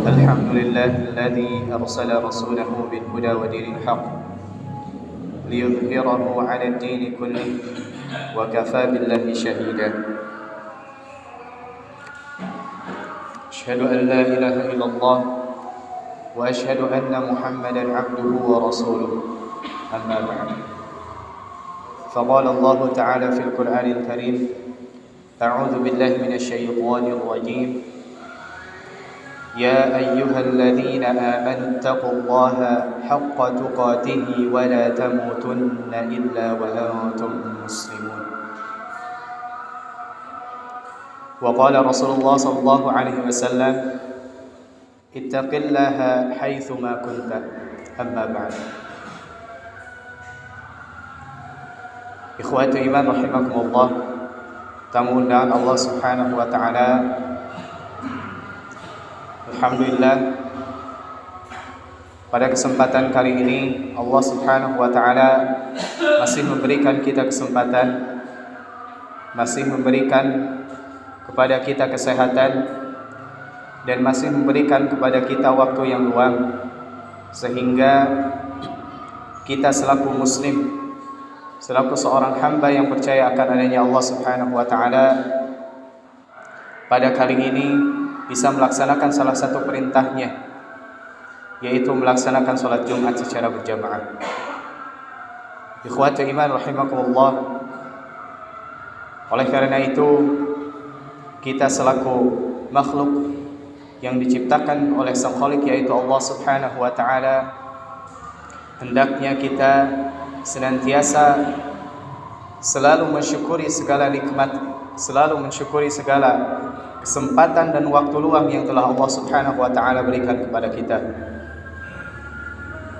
الحمد لله الذي أرسل رسوله بالهدى ودين الحق ليظهره على الدين كله وكفى بالله شهيدا. أشهد أن لا إله إلا الله وأشهد أن محمدا عبده ورسوله. أما بعد، فقال الله تعالى في القرآن الكريم: أعوذ بالله من الشيطان الرجيم. يا أيها الذين آمنوا اتقوا الله حق تقاته ولا تموتن إلا وأنتم مسلمون. وقال رسول الله صلى الله عليه وسلم: اتق الله حيثما كنت. أما بعد، ikhwatu iman rahimakumullah, tamu undangan Allah Subhanahu wa taala. Alhamdulillah, pada kesempatan kali ini Allah Subhanahu wa taala masih memberikan kita kesempatan, masih memberikan kepada kita kesehatan, dan masih memberikan kepada kita waktu yang luang, sehingga kita selaku muslim, selaku seorang hamba yang percaya akan adanya Allah Subhanahu wa taala, pada kali ini bisa melaksanakan salah satu perintahnya, yaitu melaksanakan sholat Jumat secara berjamaah. Ikhwatu iman rahimakumullah, oleh karena itu kita selaku makhluk yang diciptakan oleh Sang Khalik, yaitu Allah Subhanahu wa taala, hendaknya kita senantiasa selalu mensyukuri segala nikmat, selalu mensyukuri segala kesempatan dan waktu luang yang telah Allah Subhanahu wa taala berikan kepada kita.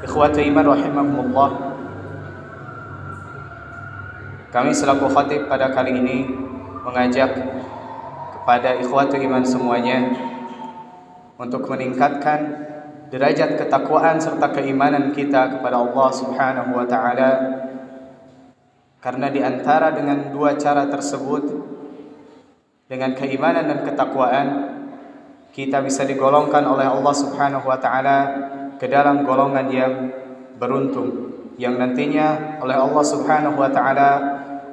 Ikhwatu iman rahimakumullah, kami selaku khatib pada kali ini mengajak kepada ikhwatu iman semuanya untuk meningkatkan derajat ketakwaan serta keimanan kita kepada Allah Subhanahu wa taala, karena di antara dengan dua cara tersebut, dengan keimanan dan ketakwaan, kita bisa digolongkan oleh Allah Subhanahu wa taala ke dalam golongan yang beruntung, yang nantinya oleh Allah Subhanahu wa taala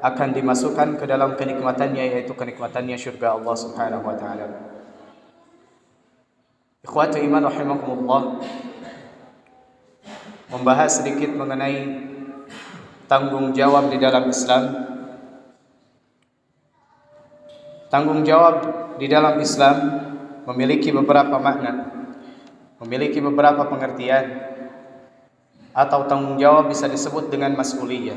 akan dimasukkan ke dalam kenikmatannya, yaitu kenikmatannya syurga Allah Subhanahu wa taala. Ikhwatu iman rahimakumullah, membahas sedikit mengenai tanggung jawab di dalam Islam. Tanggung jawab di dalam Islam memiliki beberapa makna, memiliki beberapa pengertian, atau tanggung jawab bisa disebut dengan mas'uliyah.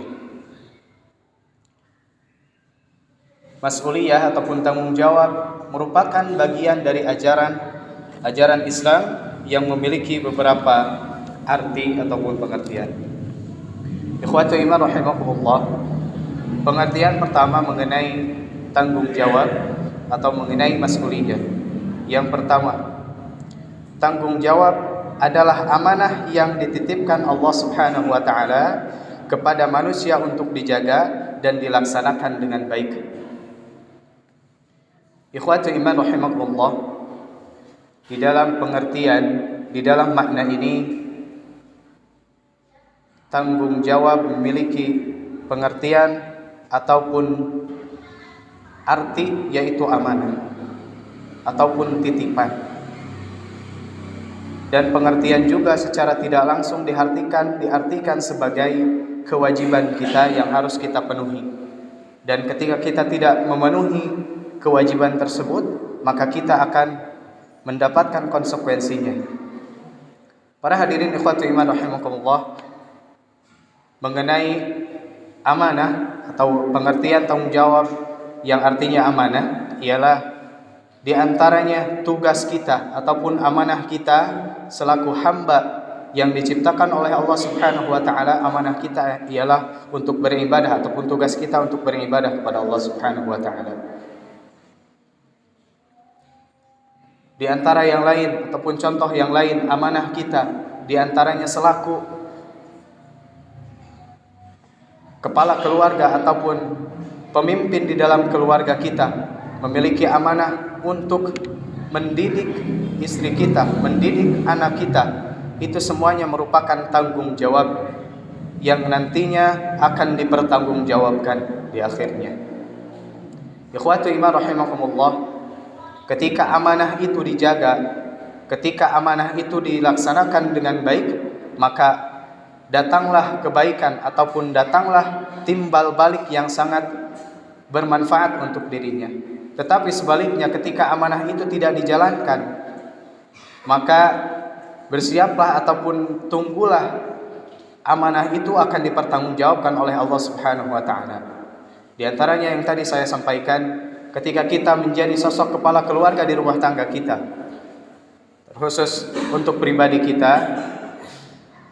Mas'uliyah ataupun tanggung jawab merupakan bagian dari ajaran Islam yang memiliki beberapa arti ataupun pengertian. Ikhwatu iman rahimakumullah, pengertian pertama mengenai tanggung jawab atau mengenai mas'uliyah. Yang pertama, tanggung jawab adalah amanah yang dititipkan Allah Subhanahu wa taala kepada manusia untuk dijaga dan dilaksanakan dengan baik. Ikhwatu iman rahimakumullah, di dalam pengertian, di dalam makna ini, tanggung jawab memiliki pengertian ataupun arti, yaitu amanah ataupun titipan. Dan pengertian juga secara tidak langsung diartikan sebagai kewajiban kita yang harus kita penuhi. Dan ketika kita tidak memenuhi kewajiban tersebut, maka kita akan mendapatkan konsekuensinya. Para hadirin ikhwatu iman rahimakumullah, mengenai amanah atau pengertian tanggung jawab yang artinya amanah, ialah di antaranya tugas kita ataupun amanah kita selaku hamba yang diciptakan oleh Allah Subhanahu wa taala. Amanah kita ialah untuk beribadah, ataupun tugas kita untuk beribadah kepada Allah Subhanahu wa taala. Di antara yang lain ataupun contoh yang lain, amanah kita di antaranya selaku kepala keluarga ataupun pemimpin di dalam keluarga kita memiliki amanah untuk mendidik istri kita, mendidik anak kita, itu semuanya merupakan tanggung jawab yang nantinya akan dipertanggungjawabkan di akhirnya. Ikhwatu iman rahimakumullah, ketika amanah itu dijaga, ketika amanah itu dilaksanakan dengan baik, maka datanglah kebaikan ataupun datanglah timbal balik yang sangat bermanfaat untuk dirinya. Tetapi sebaliknya, ketika amanah itu tidak dijalankan, maka bersiaplah ataupun tunggulah amanah itu akan dipertanggungjawabkan oleh Allah Subhanahu wa taala. Di antaranya yang tadi saya sampaikan, ketika kita menjadi sosok kepala keluarga di rumah tangga kita, khusus untuk pribadi kita.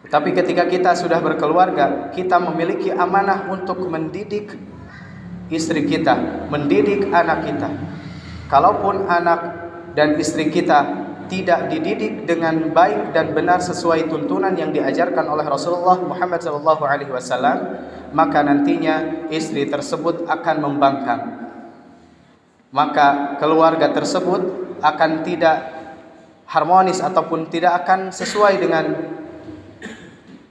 Tapi ketika kita sudah berkeluarga, kita memiliki amanah untuk mendidik istri kita, mendidik anak kita. Kalaupun anak dan istri kita tidak dididik dengan baik dan benar sesuai tuntunan yang diajarkan oleh Rasulullah Muhammad SAW, maka nantinya istri tersebut akan membangkang. Maka keluarga tersebut akan tidak harmonis ataupun tidak akan sesuai dengan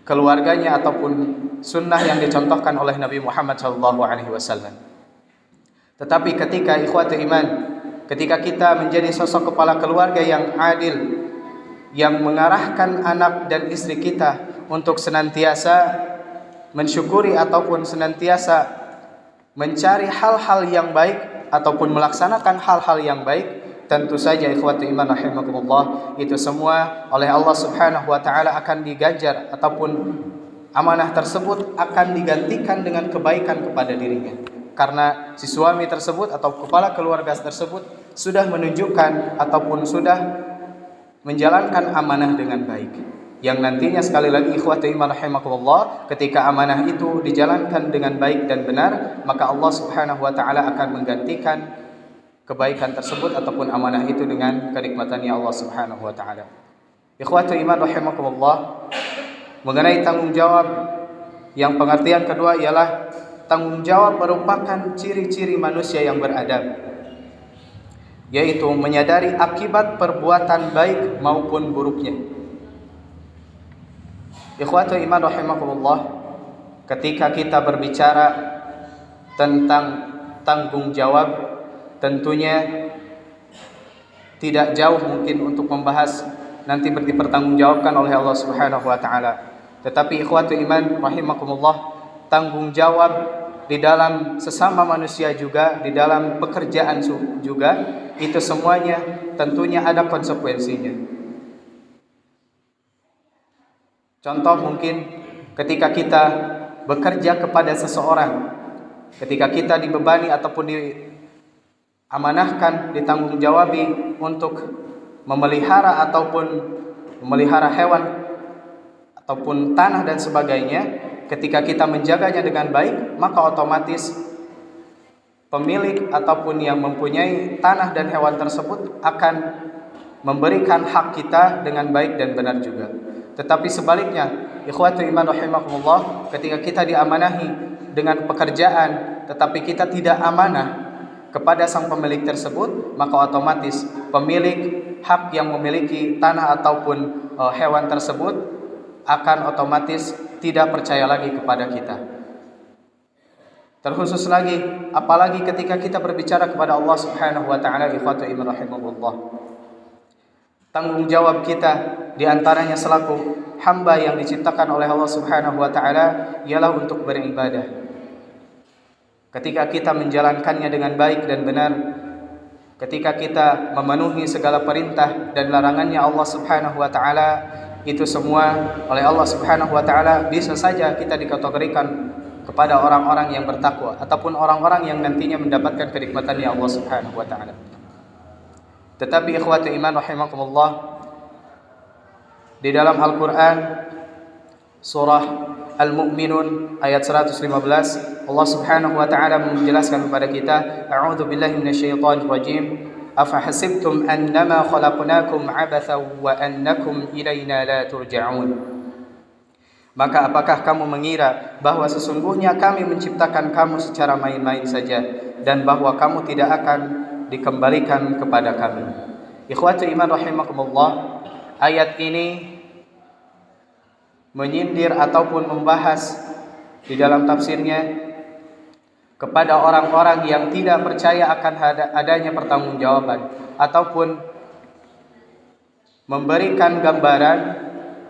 keluarganya ataupun sunnah yang dicontohkan oleh Nabi Muhammad SAW. Tetapi ketika ikhwatu iman, ketika kita menjadi sosok kepala keluarga yang adil, yang mengarahkan anak dan istri kita untuk senantiasa mensyukuri ataupun senantiasa mencari hal-hal yang baik ataupun melaksanakan hal-hal yang baik, tentu saja ikhwatu iman rahimakumullah, itu semua oleh Allah Subhanahu wa taala akan diganjar ataupun amanah tersebut akan digantikan dengan kebaikan kepada dirinya. Karena si suami tersebut atau kepala keluarga tersebut sudah menunjukkan ataupun sudah menjalankan amanah dengan baik. Yang nantinya sekali lagi ikhwatu iman rahimakumullah, ketika amanah itu dijalankan dengan baik dan benar, maka Allah Subhanahu wa taala akan menggantikan kebaikan tersebut ataupun amanah itu dengan kenikmatannya Allah Subhanahu wa taala. Ikhwatu iman rahimakumullah, mengenai tanggung jawab yang pengertian kedua ialah tanggung jawab merupakan ciri-ciri manusia yang beradab, yaitu menyadari akibat perbuatan baik maupun buruknya. Ikhwatu iman rahimakumullah, ketika kita berbicara tentang tanggung jawab, tentunya tidak jauh mungkin untuk membahas nanti dipertanggungjawabkan oleh Allah Subhanahu wa taala. Tetapi ikhwatu iman rahimakumullah, tanggung jawab di dalam sesama manusia juga, di dalam pekerjaan juga, itu semuanya tentunya ada konsekuensinya. Contoh mungkin ketika kita bekerja kepada seseorang, ketika kita dibebani ataupun diamanahkan, ditanggung-jawabi untuk memelihara ataupun memelihara hewan ataupun tanah dan sebagainya, ketika kita menjaganya dengan baik, maka otomatis pemilik ataupun yang mempunyai tanah dan hewan tersebut akan memberikan hak kita dengan baik dan benar juga. Tetapi sebaliknya, ikhwatu iman rahimakumullah, ketika kita diamanahi dengan pekerjaan tetapi kita tidak amanah kepada sang pemilik tersebut, maka otomatis pemilik hak yang memiliki tanah ataupun hewan tersebut akan otomatis tidak percaya lagi kepada kita. Terkhusus lagi, apalagi ketika kita berbicara kepada Allah Subhanahu wa taala, ikhwatu iman rahimakumullah, tanggung jawab kita diantaranya selaku hamba yang diciptakan oleh Allah Subhanahu wa taala ialah untuk beribadah. Ketika kita menjalankannya dengan baik dan benar, ketika kita memenuhi segala perintah dan larangannya Allah Subhanahu wa taala, itu semua oleh Allah Subhanahu wa taala bisa saja kita dikategorikan kepada orang-orang yang bertakwa ataupun orang-orang yang nantinya mendapatkan kenikmatannya Allah Subhanahu wa taala. Tetapi ikhwatu iman rahimakumullah, di dalam Al-Qur'an surah Al-Mu'minun ayat 115, Allah Subhanahu wa taala menjelaskan kepada kita, a'udzu billahi minasyaitonir rajim, afahasibtum annama khalaqnakum 'abathan wa annakum ilaina la turja'un. Maka apakah kamu mengira bahwa sesungguhnya kami menciptakan kamu secara main-main saja dan bahwa kamu tidak akan dikembalikan kepada kami. Ikhwatu iman rahimakumullah, ayat ini menyindir ataupun membahas di dalam tafsirnya kepada orang-orang yang tidak percaya akan adanya pertanggungjawaban ataupun memberikan gambaran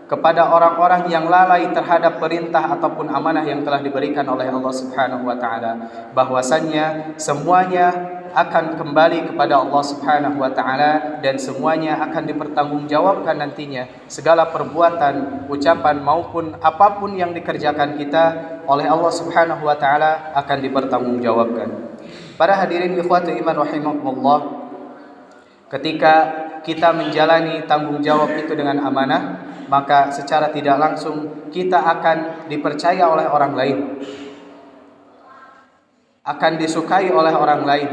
kepada orang-orang yang lalai terhadap perintah ataupun amanah yang telah diberikan oleh Allah Subhanahu wa taala, bahwasannya semuanya akan kembali kepada Allah Subhanahu wa taala dan semuanya akan dipertanggungjawabkan nantinya. Segala perbuatan, ucapan maupun apapun yang dikerjakan kita oleh Allah Subhanahu wa taala akan dipertanggungjawabkan. Para hadirin ikhwatu iman rahimakumullah, ketika kita menjalani tanggung jawab itu dengan amanah, maka secara tidak langsung kita akan dipercaya oleh orang lain, akan disukai oleh orang lain,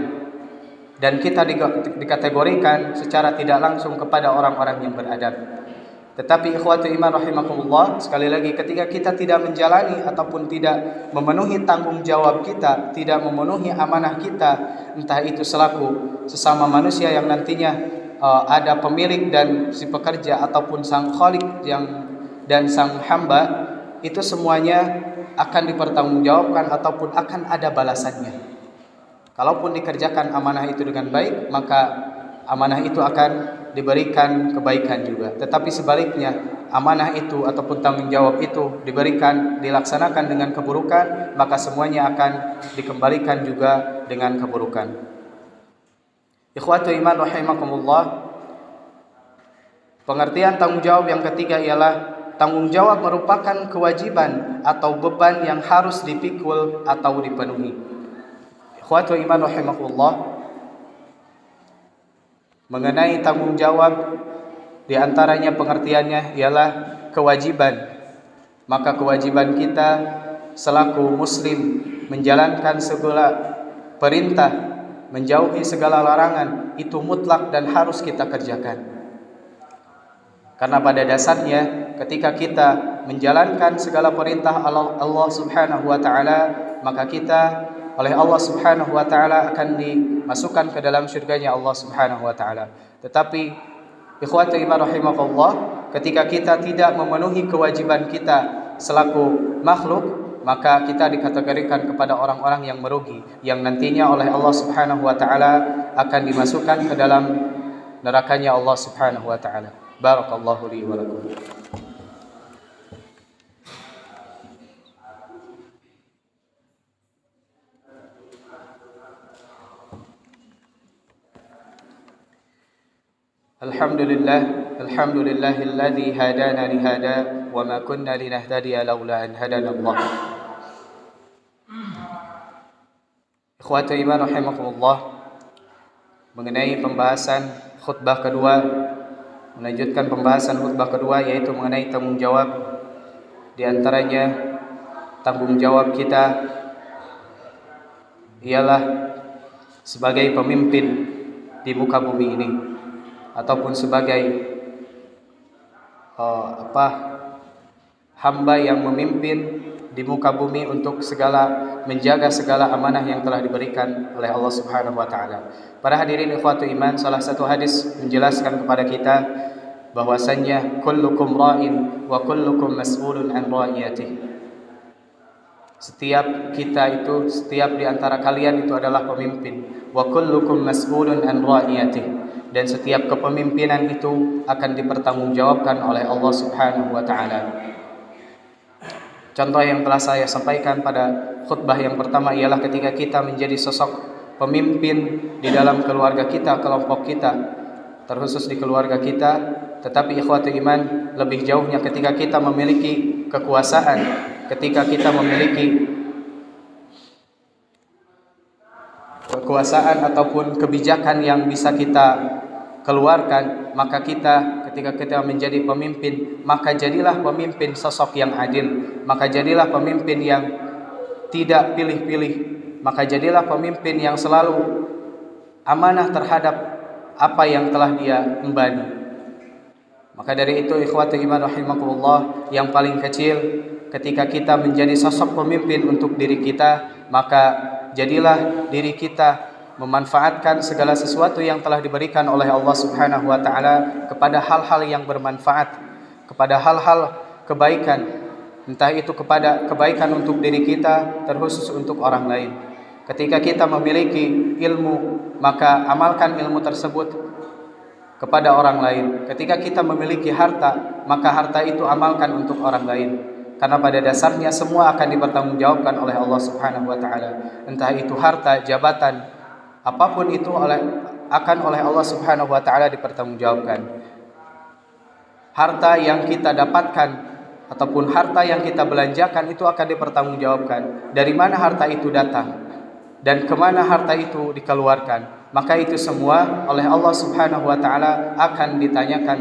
dan kita dikategorikan secara tidak langsung kepada orang-orang yang beradab. Tetapi ikhwatu iman rahimakumullah, sekali lagi, ketika kita tidak menjalani ataupun tidak memenuhi tanggung jawab kita, tidak memenuhi amanah kita, entah itu selaku sesama manusia yang nantinya ada pemilik dan si pekerja ataupun sang khalik dan sang hamba, itu semuanya akan dipertanggungjawabkan ataupun akan ada balasannya. Kalaupun dikerjakan amanah itu dengan baik, maka amanah itu akan diberikan kebaikan juga. Tetapi sebaliknya, amanah itu ataupun tanggung jawab itu dilaksanakan dengan keburukan, maka semuanya akan dikembalikan juga dengan keburukan. Ikhwatu iman rahimakumullah, pengertian tanggung jawab yang ketiga ialah tanggung jawab merupakan kewajiban atau beban yang harus dipikul atau dipenuhi. Ikhwatu iman rahimakumullah, mengenai tanggung jawab, di antaranya pengertiannya ialah kewajiban. Maka kewajiban kita selaku muslim menjalankan segala perintah, menjauhi segala larangan, itu mutlak dan harus kita kerjakan. Karena pada dasarnya ketika kita menjalankan segala perintah Allah Subhanahu wa taala, maka kita oleh Allah Subhanahu wa taala akan dimasukkan ke dalam syurganya Allah Subhanahu wa taala. Tetapi ikhwatu iman rahimakumullah, ketika kita tidak memenuhi kewajiban kita selaku makhluk, maka kita dikategorikan kepada orang-orang yang merugi, yang nantinya oleh Allah Subhanahu wa taala akan dimasukkan ke dalam nerakanya Allah Subhanahu wa taala. Barakallahu li wa lakum. Alhamdulillahilladzi hadana li hada wa ma kunna linahtadiya laula an hadana Allah. Ikhwatu iman rahimakumullah, mengenai pembahasan khutbah kedua, melanjutkan pembahasan khutbah kedua, yaitu mengenai tanggung jawab. Di antaranya tanggung jawab kita ialah sebagai pemimpin di muka bumi ini, ataupun sebagai hamba yang memimpin di muka bumi untuk menjaga segala amanah yang telah diberikan oleh Allah Subhanahu wa taala. Para hadirin ikhwatu iman, salah satu hadis menjelaskan kepada kita bahwasannya kullukum ra'in wa kullukum mas'ulun an ra'iyatihi. Setiap di antara kalian itu adalah pemimpin. Wa kullukum mas'ulun an ra'iyatihi. Dan setiap kepemimpinan itu akan dipertanggungjawabkan oleh Allah Subhanahu wa taala. Contoh yang telah saya sampaikan pada khutbah yang pertama ialah ketika kita menjadi sosok pemimpin di dalam keluarga kita, kelompok kita, terkhusus di keluarga kita. Tetapi ikhwatu iman, lebih jauhnya ketika kita memiliki kekuasaan, ketika kita memiliki kekuasaan ataupun kebijakan yang bisa kita keluarkan, maka ketika kita menjadi pemimpin, maka jadilah pemimpin sosok yang adil, maka jadilah pemimpin yang tidak pilih-pilih, maka jadilah pemimpin yang selalu amanah terhadap apa yang telah dia embani. Maka dari itu ikhwatu iman rahimakumullah, yang paling kecil ketika kita menjadi sosok pemimpin untuk diri kita, maka jadilah diri kita memanfaatkan segala sesuatu yang telah diberikan oleh Allah Subhanahu wa taala kepada hal-hal yang bermanfaat, kepada hal-hal kebaikan, entah itu kepada kebaikan untuk diri kita, terkhusus untuk orang lain. Ketika kita memiliki ilmu, maka amalkan ilmu tersebut kepada orang lain. Ketika kita memiliki harta, maka harta itu amalkan untuk orang lain. Karena pada dasarnya semua akan dipertanggungjawabkan oleh Allah Subhanahu wa taala. Entah itu harta, jabatan, apapun itu akan oleh Allah Subhanahu wa taala dipertanggungjawabkan. Harta yang kita dapatkan ataupun harta yang kita belanjakan itu akan dipertanggungjawabkan. Dari mana harta itu datang dan kemana harta itu dikeluarkan, maka itu semua oleh Allah Subhanahu wa taala akan ditanyakan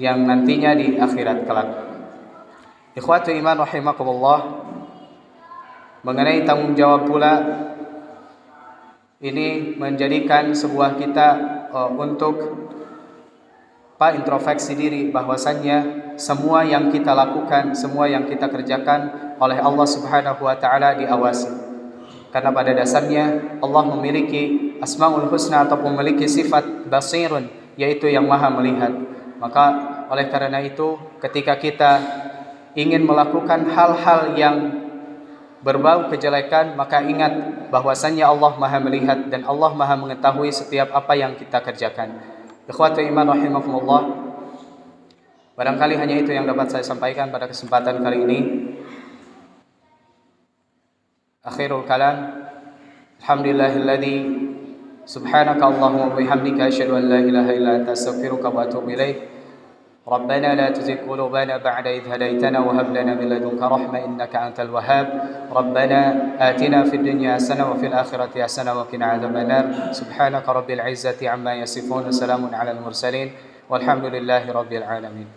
yang nantinya di akhirat kelak. Ikhwatu iman rahimakumullah, mengenai tanggung jawab pula ini menjadikan sebuah kita untuk introspeksi diri, bahwasannya semua yang kita lakukan, semua yang kita kerjakan oleh Allah Subhanahu wa taala diawasi. Karena pada dasarnya Allah memiliki Asmaul Husna ataupun memiliki sifat basirun, yaitu yang maha melihat. Maka oleh karena itu ketika kita ingin melakukan hal-hal yang berbau kejelekan, maka ingat bahwasannya Allah maha melihat dan Allah maha mengetahui setiap apa yang kita kerjakan. Ikhwatu iman rahimakumullah, barangkali hanya itu yang dapat saya sampaikan pada kesempatan kali ini. Akhirul kalam, alhamdulillahilladzi subhanaka Allahumma wa bihamdika asyhadu an la ilaha illa anta astaghfiruka wa atubu ilaik. ربنا لا تزغ قلوبنا بعد إذ هديتنا وهب لنا من لدنك رحمة إنك أنت الوهاب. ربنا آتنا في الدنيا حسنة وفي الآخرة حسنة وقنا عذاب النار. سبحانك رب العزة عما يصفون وسلام على المرسلين والحمد لله رب العالمين.